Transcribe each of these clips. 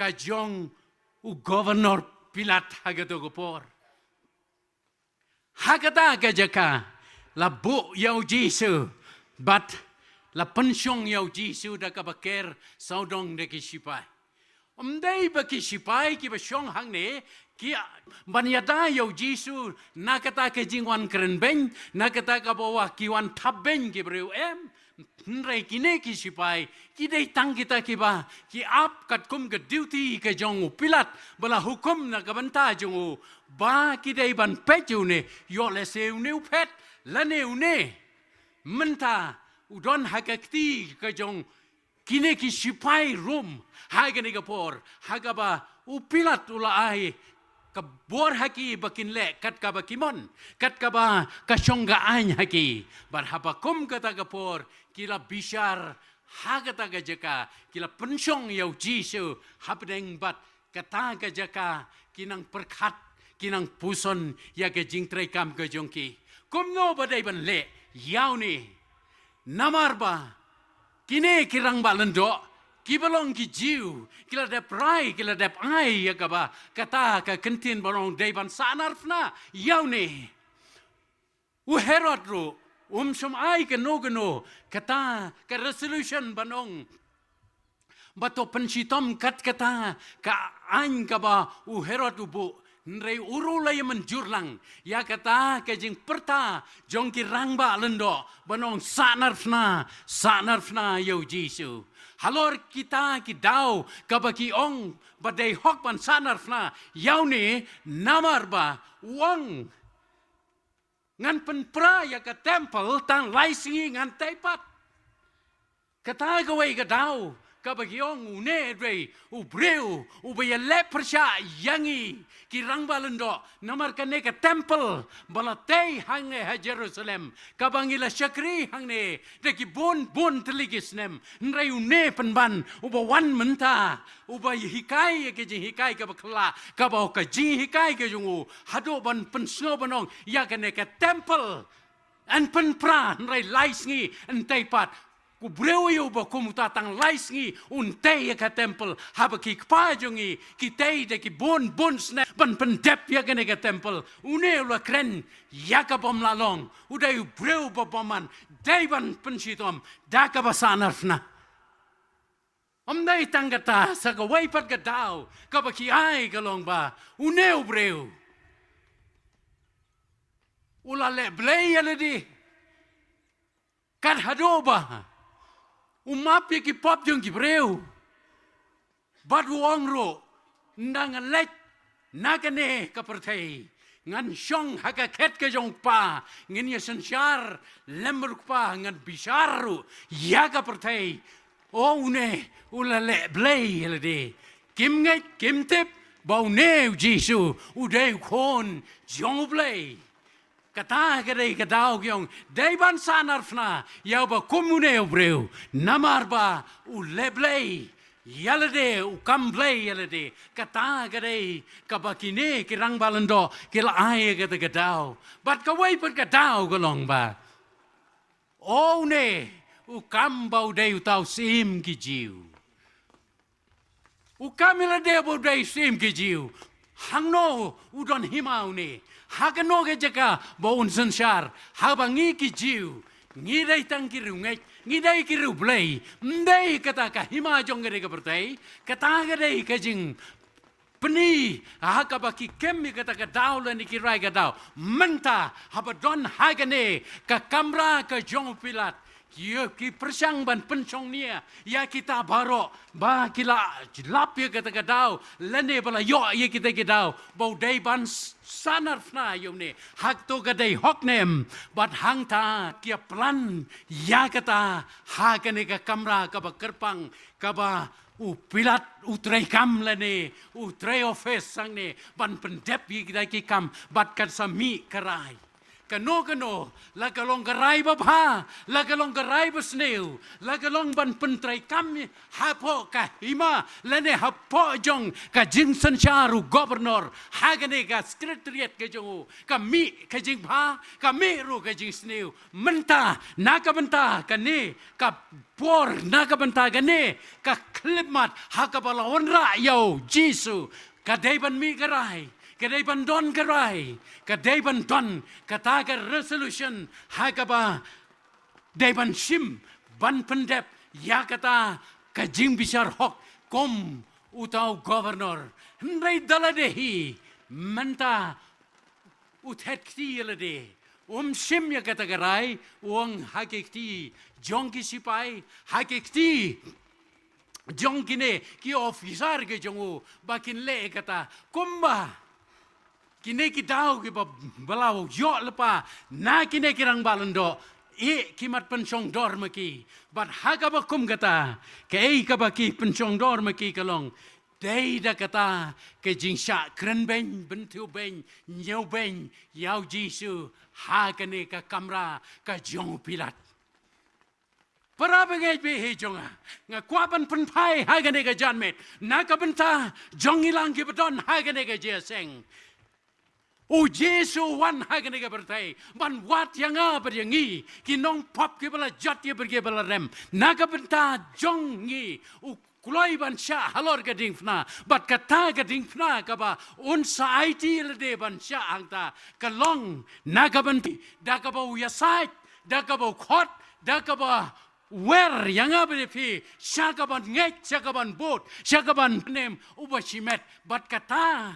kajong u governor Pilat hagato gopor. Hagata gajaka la bu yau Jisu bat la pensyong yau Jisu da kabaker saudong de kisipai. Omdai ba kisipai ki basyong hang ne ki banyada yau Jisu nakata ke jingwan krenbeng nakata ka bawa kiwan tabbeng ki breu Nrai kine ki sipai ki dei tang kita ki ba ki ap kat kum ke duty ke jong Pilat bala hukum na ka banta jong ba ki dei ban peju ne yo le seu ne pet la ne menta udon hakakti ke jong kine ki sipai rum haga ne kapor haga ba Pilat ula ai kabor haki bakin le kat ka bakimon kat ka ba kasyongga an haki bar habakum kata kapor kila bishar hagata gajaka kila pensyong yau Jisu hapdeng bat kata gajaka kinang perkat kinang puson ya ke jingtrai kam ke jongki kumno badai ban le yau ni namar ba kine kirang ba lendo kibalong ki jiu kila dep rai kila dep ai ya kaba kata ka kentin balong dei ban sanarfna yau ni u Herod ru sum ai ke no kata ke resolution banong bato pensitom kat kata ka an kaba u Herod ubu nrei urulai menjurlang ya kata ke jing perta jong ki rangba lendo banong sanarfna yau Jisu halor kita ki dau kabaki ong badai hok ban sanarfna yau ni namar ba wang ngan penpra ya ke temple tang laisi ngan tepat kata gawai ke dau kabaki ong une dre ubreu ubaya le persya yangi kirang balendo namar kane ke temple balate hangne ha Jerusalem kabangila syakri hangne deki bon teligis nem nrai une penban ubawan menta ubay hikai ke jing hikai ke bakla kabau ke jing hikai ke jungu hado ban pensno banong ya kane ke temple an penpra nrai laisngi entepat ku breu yo ba komuta tang laisngi unte ya ka temple haba ki kpajongi ki tei de ki bon sne ban pendep ya gane ka temple une la kren ya ka bom lalong udai breu ba boman dai ban pensitom da ka basanarfna omdai tangata sa ka wai pat ka dau ka ba ki ai ka long ba une breu ula le blei ya le di kan hadoba umapi ki pop jong ki breu bat wong ro ndang lek nagane ka perthei ngan syong hakaket ke jong pa ngin ya sansyar lember pa ngan bisaru ya ka perthei o une ulale blei lede kim ngai kim tip bau ne Jisu udai khon jong blei kata kadai kadau gyong daiban sanarfna yau ba komune obreu namar ba u leblei yalade u kamblei yalade kata kadai kabakine kirang balando kila ai kata kadau bat kawai pat kadau golong ba o ne u kambau dei tau sim ki jiu u kamila de bo dei sim ki jiu hangno udon himau ne hagano ke jaka baun sansyar habangi ki jiu ngidai tang ki rungai ngidai ki rublei ndai kata ka hima jong gere ka pertai kata gere ka jing peni ha ka baki kemi kata ka daw la ni ki rai ka daw menta habadon hagane ka kamra ka jong Pilat ki persang ban pensong nia ya kita baro ba kila lap ya kata kadau lene bala yo ya kita kadau bau dai ban sanarfna yomne hak to kadai hoknem bat hangta kia plan ya kata hakane ka kamra ka ba kerpang ka ba Pilat utrai kam lene utrai ofes sangne ban pendep yi kita ki kam bat kan sami karai kano la kalong garai babha la kalong garai basneu la kalong ban pentrai kam hapo ka hima lene hapo jong ka jing sancharu governor hagane ka secretariat ka jong ka mi ka jing bha ka mi ru ka jing sneu menta naka benta ka ne ka por naka benta ka ne ka klimat hakabala onra yo jisu ka deiban mi garai kadai bandon karai kadai bandon kata resolution hakaba deban shim ban pendep ya kata kajing bisar hok kom utau governor ndai daladehi menta uthet kti shim ya kata karai wong hakikti jongki sipai hakikti jongkine ki officer ke jongu bakin le kata kumba kini kita ki balau yo lepa na kini kirang balando kimat pensong dor maki but haga bakum kata kei ka baki pensong dor maki kalong dei da kata ke jingsha kren ben bentu ben nyau ben yau jisu hagane ka kamra ka jong pilat para bengai be he jonga nga kwaban penpai hagane ka janmet na ka benta jong ilang ki beton hagane ka jeseng O Yesu wan hagane ka bertai ban wat yang beryangi kinong pop ke bala jat ye berge bala rem naga benta jongi u kuloi ban sha halor ka dingfna bat kata ka dingfna ka ba on sa IT le de ban sha angta kalong naga benti da ka ba yasai da ka ba khot da ka ba wer yang berepi syakaban ngek syakaban bot syakaban nem ubashimet bat kata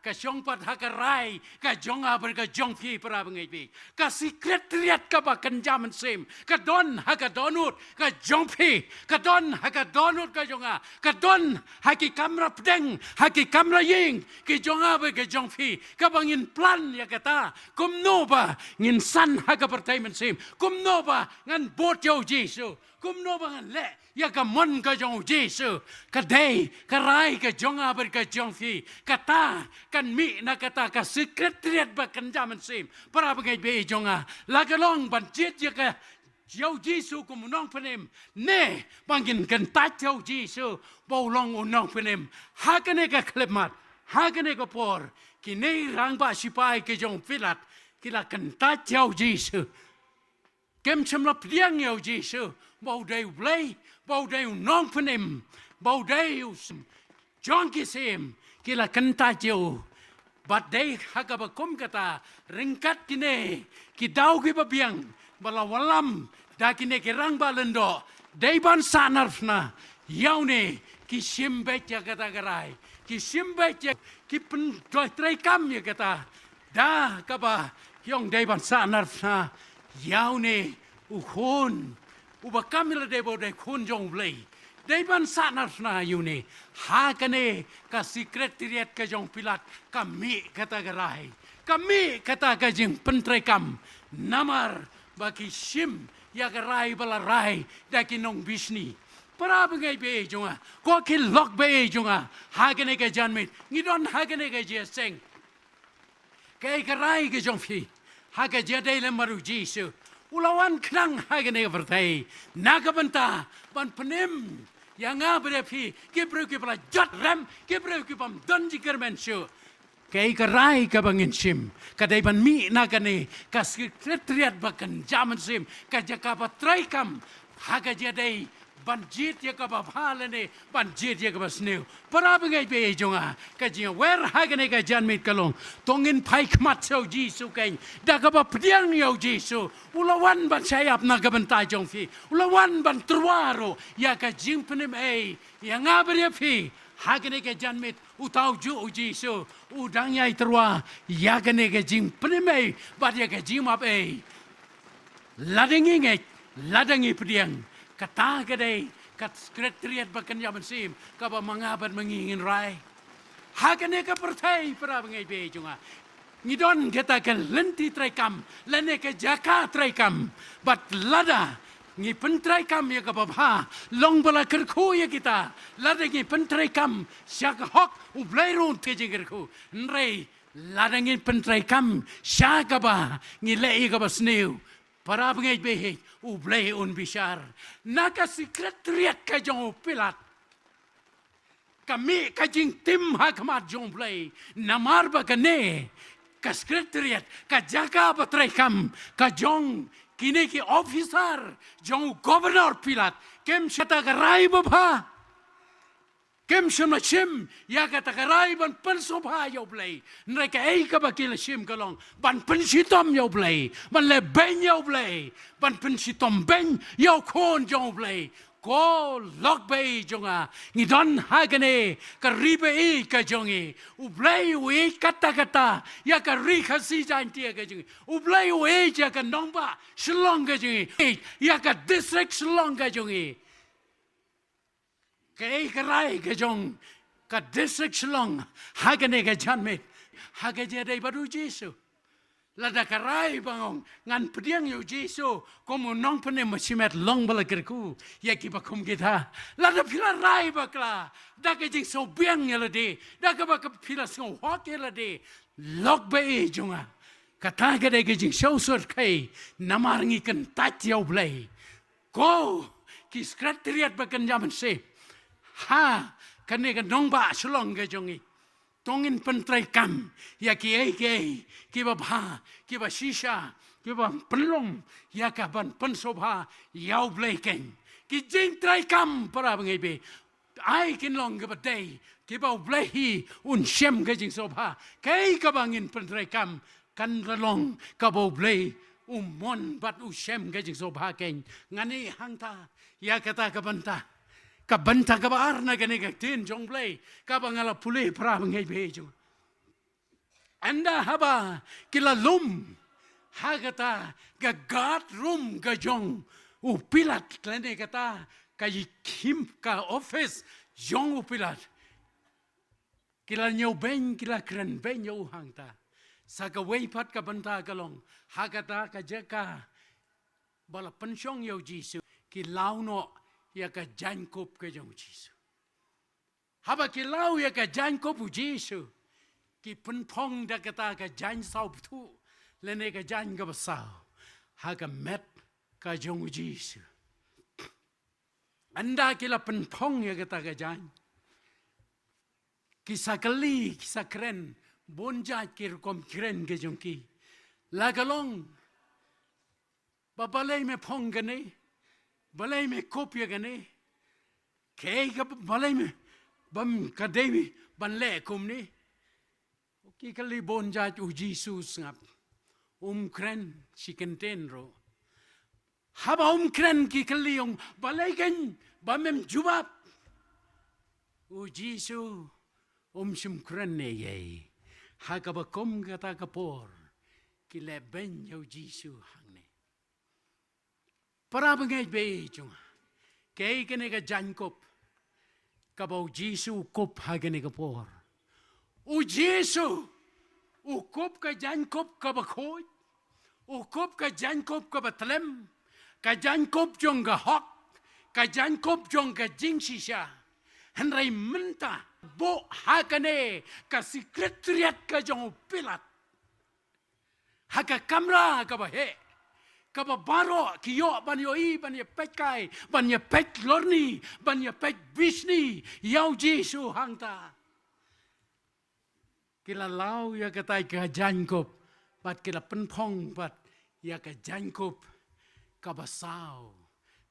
ka jong pat hakarai ka jong aber ka jong phi para bengai bi ka secretariat ka ba kanjaman sem ka don hakadonut ka jong phi ka don hakadonut ka jonga ka don haki kamera pedeng haki kamera ying ki jong aber ka jong phi ka bangin plan ya kata kumno ba ngin san haka pertaimen sem kumno ba ngan bot yo Jesu kumno ba ngan le ya ka mon ka jong Jesu ka dei ka rai ka jong aber ka jong phi kata kan mi na kata ka secretariat ba kan jaman sim para bengai be jonga la ka long ban jet ya ka yo Jesu ko munong penem ne bangin kan ta yo Jesu bo long unong penem ha ka ne ka klemat ha ka ne ka por ki nei rang ba sipai ke jong filat kila kan ta yo Jesu kem chamla priang yo Jesu bo dei blai bau dai nong penem bau dai jong kisim kila kenta jeu bat dai haga bakum kata ringkat kine ki dau ki babiang bala walam da kine kerang balendo dai ban sanarfna yaune ki simbe ya kata garai ki simbe ki pen trai kam ya kata da kaba yong dai ban sanarfna yaune ukhon uba kamila debo de khun jong blei dei ban sanar na yune ha kane ka secretariat ka jong pilat kami kata garai kami kata ka jing pentrai kam namar baki sim ya garai bala rai da kinong bisni para bengai be jonga ko ki lok be jonga ha kane ka janmit ngidon ha kane ka jeseng kai garai ka jong phi ha ka jadai le maru Jesu ulawan knang hagane bertai naga benta ban penem yang berepi kebreu ke pala jat rem kebreu ke pam donji kermenshu kai karai ka bangin sim kadai ban mi nagane ka secretariat bakan jaman sim ka jaka patrai kam haga jadai banjit ya ka baphalane banjit ya ka basneu para bengai be jonga ka jinga wer hagane ka janmit kalong tongin pai khmat so Jesu kain da ka ba pdiang yo Jesu ulawan ban sayap na ka bantai jong fi ulawan ban truaro ya ka jing penem ya ngabre fi hagane ka janmit utau ju Jesu udang yai trua ya gane ka jing penem ba ya ka jing map ladangi ngai ladangi pdiang kata kadai kat sekretariat bakan jaman sim kaba mangabat mengingin rai hakane ka pertai para bengai be junga ngidon kita kan lenti traikam lene ke jaka traikam bat lada ngi pentrai kam ya ka babha long bala kerku ya kita lada ngi pentrai kam syak hok u blairun te jingkerku nrei ladangin pentrai syakaba ngilai ka basniu para bengai behe ublei un bishar naka sekretariat ka jong pilat kami kajing tim hakamat jong blei namar bagane ka sekretariat ka jaga batrai ka jong kini ki officer jong governor pilat kem syata garai baba kem shema shim ya ka takarai ban pensobha yo blei nreka ei ka bakil shim kalong ban pensitom yo blei ban le ben yo blei ban pensitom ben yo kon yo blei ko lok bei jonga ni don hagane ka ribe e ka jongi u blei we kata ya ka ri khasi jan tie ka jongi u blei we ja ka nongba shlong ka jongi ya ka district shlong ka jongi cái rai cái jong cái district Shillong hagane cái janmet hagaje dai baru Jesu lada cái rai bangong ngan pediang yo Jesu komo nong pene masimet long bala kerku ya ki bakum kita lada pila rai bakla da cái jing so biang ya lade da ka ba pila so hot ya lade lok be jonga kata cái cái jing so sort kai namarngi kan tat yo blai ko ki sekretariat bakan jaman se ha kane ka nongba shlong ga jongi tongin pentrai ya ki ba bha ki ba shisha ki ba penlong ya ka ban pensobha yau bleken ki jing trai para bangai be ai kin long ga dei ki ba blehi un shem ga jing sobha kai ka bangin pentrai kan long ka bo blei mon bat u shem ga jing sobha ken ngani hangta ya kata ka banta ka banta ka baar na gani ka tin jong play ka bangala puli pra bangai bejo anda haba kila lum hagata ka god room ka jong u pilat klene kata ka yikim ka office jong u pilat kila nyo ben kila kren ben nyo hangta sa ka wei pat ka banta ka long hagata ka jeka bala pensyong yo Jesu ki launo ya ka Jankop ka jong Jesu haba ki lau ya ka Jankop u Jesu ki penpong da kata ka jan sau tu lene ka jan ka basau ha ka met ka jong Jesu anda ki la penpong ya kata ka jan ki sakali ki sakren bonja ki kom kren ka jong ki la galong babalai me pong gane balai me kopya gane kei ka balai me bam kadewi ban le kum ni ki kali bonja u Jesus ngap kren sikenten ro haba kren ki kali yung balai kan bamem jubab u Jesus sim kren ne ye ha ka ba kom kata kapor ki le ben yo Jesus hang ne para bangai be chung kei kene ka Jankop ka bau Jesu kop ha kene ka por u Jesu u kop ka Jankop ka ba khoi u kop ka Jankop ka ba tlem ka Jankop jong ka hok ka Jankop jong ka jing shisha henrai minta bo ha kene ka sekretariat ka jong pilat ha ka kamera ka ba he kaba baro kiyo ban yo I ban ye pet kai ban ye pet lorni ban ye pet bisni yau Jesu hangta kila lau ya katai ka Jankop bat kila penpong bat ya ka Jankop kaba sao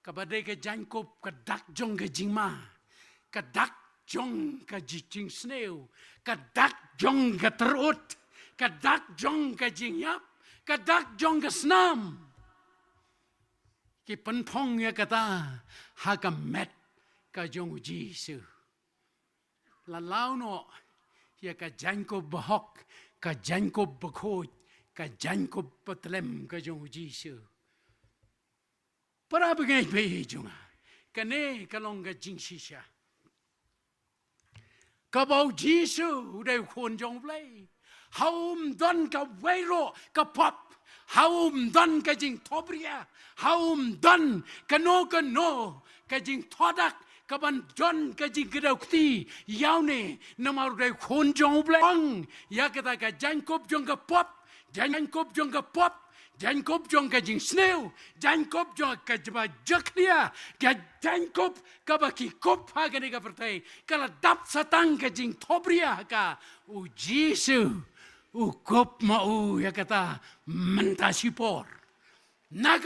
kaba de ka Jankop ka dak jong ka jingma ka dak jong ka jing sneu ka dak jong ka terut ka dak jong ka jingyap ka dak jong ka snam ki penpong ya kata ha ka met ka jong Jesu la launo ya ka Jankop bahok ka Jankop bakhoj ka Jankop patlem ka jong Jesu para bagai be jonga kane kalong ka jing shisha ka bau Jesu dai khon jong play haum don ka wairo ka pop haum don ka jing tobria haum don ka no ka jing thodak kaban John ka jing kti yaw ne namar dai khon jong blang ya kata ka Jacob jong ka pop Jacob jong ka pop Jacob jong ka jing snail Jacob jong ka jba jaklia ka Jacob ka ba ki kop ha ka ne ka pertai kala dap satang ka jing thobria ka u Jesus u kop ma u ya kata mentasipor naga